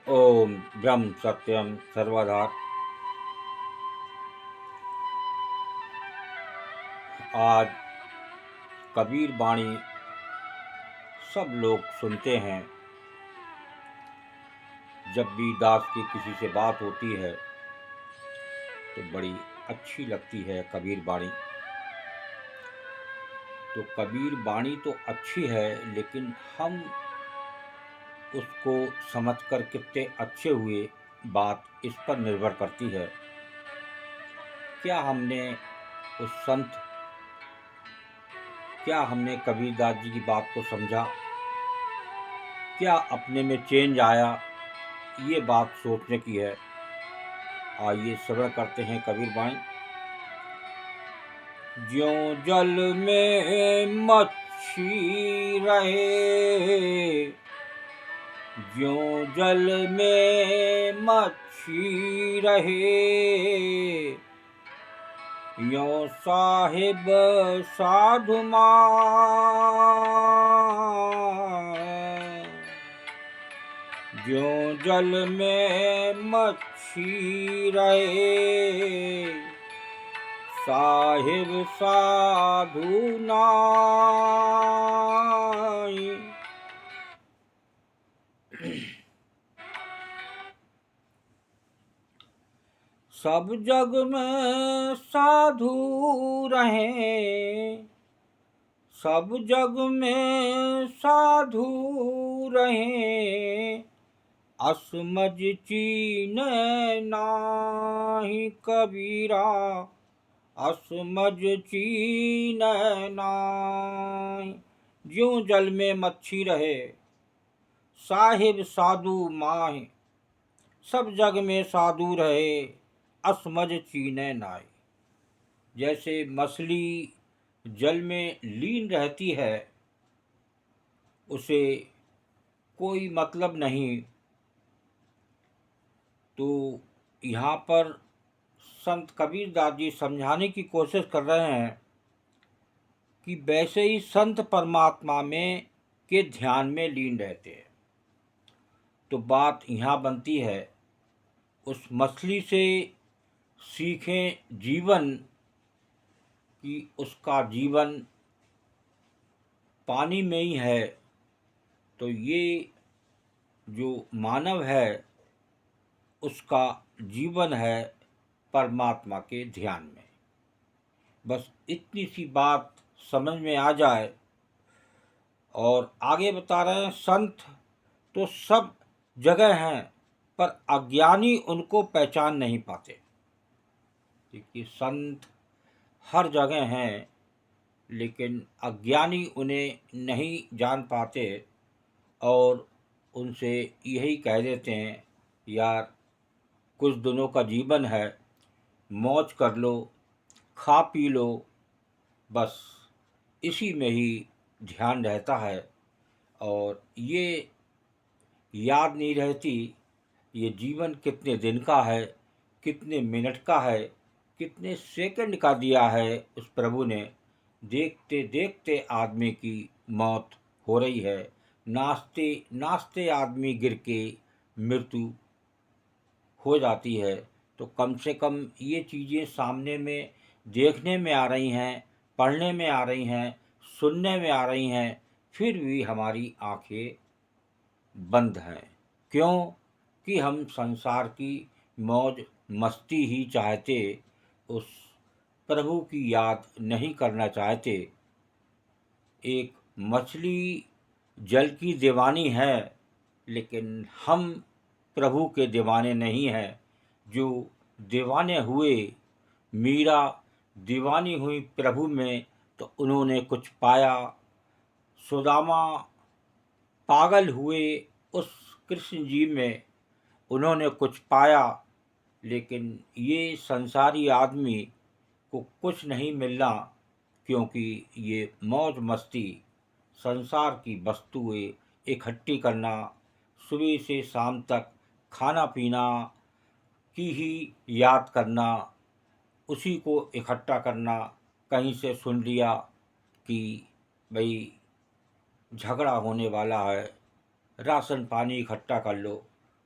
ओम ब्रह्म सत्यम सर्वधा। आज कबीर बाणी सब लोग सुनते हैं। जब भी दास की किसी से बात होती है तो बड़ी अच्छी लगती है कबीर बाणी। तो कबीर बाणी तो अच्छी है, लेकिन हम उसको समझकर कितने अच्छे हुए, बात इस पर निर्भर करती है। क्या हमने उस संत क्या हमने कबीरदास जी की बात को समझा? क्या अपने में चेंज आया? ये बात सोचने की है। आइए श्रवण करते हैं कबीर बाणी। ज्यों जल में मच्छी रहे, ज्यों जल में मच्छी रहे, यों साहिब साधु मां। ज्यों जल में मच्छी रहे, साहिब साधु नाई। सब जग में साधु रहें, सब जग में साधु रहें, असमझ चीन्ह नाहि कबीरा, असमझ चीन्ह नाहि। ज्यों जल में मच्छी रहे, साहिब साधु माहि। सब जग में साधु रहे, असमझ चीन्ह नाहि। जैसे मछली जल में लीन रहती है, उसे कोई मतलब नहीं। तो यहाँ पर संत कबीरदास जी समझाने की कोशिश कर रहे हैं कि वैसे ही संत परमात्मा में के ध्यान में लीन रहते हैं। तो बात यहाँ बनती है, उस मछली से सीखें जीवन कि उसका जीवन पानी में ही है। तो ये जो मानव है, उसका जीवन है परमात्मा के ध्यान में। बस इतनी सी बात समझ में आ जाए। और आगे बता रहे हैं, संत तो सब जगह हैं, पर अज्ञानी उनको पहचान नहीं पाते। क्योंकि संत हर जगह हैं, लेकिन अज्ञानी उन्हें नहीं जान पाते और उनसे यही कह देते हैं, यार कुछ दिनों का जीवन है, मौज कर लो, खा पी लो, बस इसी में ही ध्यान रहता है। और ये याद नहीं रहती ये जीवन कितने दिन का है, कितने मिनट का है, कितने सेकंड का दिया है उस प्रभु ने। देखते देखते आदमी की मौत हो रही है, नाचते नाचते आदमी गिर के मृत्यु हो जाती है। तो कम से कम ये चीज़ें सामने में देखने में आ रही हैं, पढ़ने में आ रही हैं, सुनने में आ रही हैं, फिर भी हमारी आंखें बंद हैं। क्यों? कि हम संसार की मौज मस्ती ही चाहते, उस प्रभु की याद नहीं करना चाहते। एक मछली जल की दीवानी है, लेकिन हम प्रभु के दीवाने नहीं हैं। जो दीवाने हुए, मीरा दीवानी हुई प्रभु में, तो उन्होंने कुछ पाया। सुदामा पागल हुए उस कृष्ण जी में, उन्होंने कुछ पाया। लेकिन ये संसारी आदमी को कुछ नहीं मिलना, क्योंकि ये मौज मस्ती, संसार की वस्तुएं इकट्ठी करना, सुबह से शाम तक खाना पीना की ही याद करना, उसी को इकट्ठा करना। कहीं से सुन लिया कि भाई झगड़ा होने वाला है, राशन पानी इकट्ठा कर लो,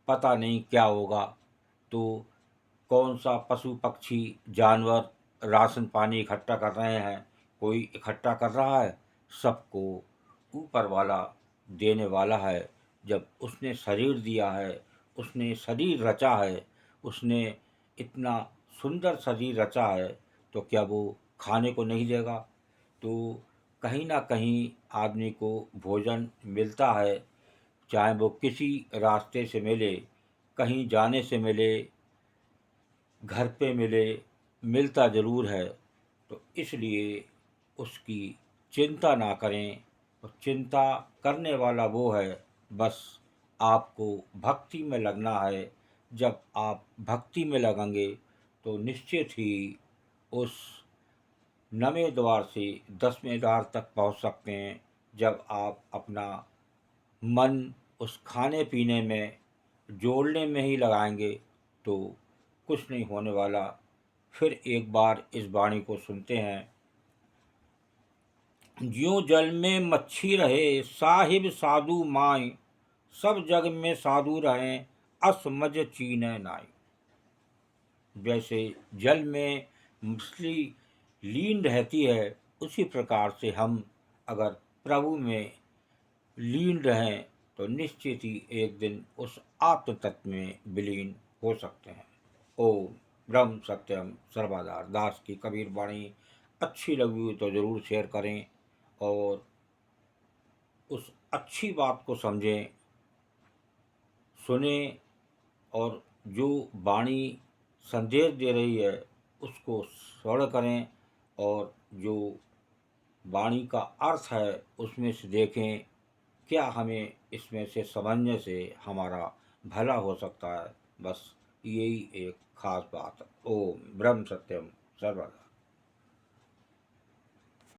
पता नहीं क्या होगा। तो कौन सा पशु पक्षी जानवर राशन पानी इकट्ठा कर रहे हैं, कोई इकट्ठा कर रहा है, सबको ऊपर वाला देने वाला है। जब उसने शरीर दिया है, उसने शरीर रचा है, उसने इतना सुंदर शरीर रचा है, तो क्या वो खाने को नहीं देगा? तो कहीं ना कहीं आदमी को भोजन मिलता है, चाहे वो किसी रास्ते से मिले, कहीं जाने से मिले, घर पे मिले, मिलता ज़रूर है। तो इसलिए उसकी चिंता ना करें, और चिंता करने वाला वो है, बस आपको भक्ति में लगना है। जब आप भक्ति में लगेंगे तो निश्चित ही उस 9वें द्वार से 10वें द्वार तक पहुंच सकते हैं। जब आप अपना मन उस खाने पीने में जोड़ने में ही लगाएंगे तो कुछ नहीं होने वाला। फिर एक बार इस वाणी को सुनते हैं। ज्यों जल में मच्छी रहे साहिब साधु माय, सब जग में साधु रहें असमझ चीन नाई। जैसे जल में मछली लीन रहती है, उसी प्रकार से हम अगर प्रभु में लीन रहें तो निश्चित ही एक दिन उस आत्म तत्व में विलीन हो सकते हैं। ओम ब्रह्म सत्यम सर्वदा दास की कबीर वाणी अच्छी लगी हो तो ज़रूर शेयर करें, और उस अच्छी बात को समझें, सुने, और जो वाणी संदेश दे रही है उसको श्रवण करें, और जो वाणी का अर्थ है उसमें से देखें क्या हमें इसमें से समझने से हमारा भला हो सकता है। बस यही एक खास बात है। ओम ब्रह्म सत्यम सर्वदा।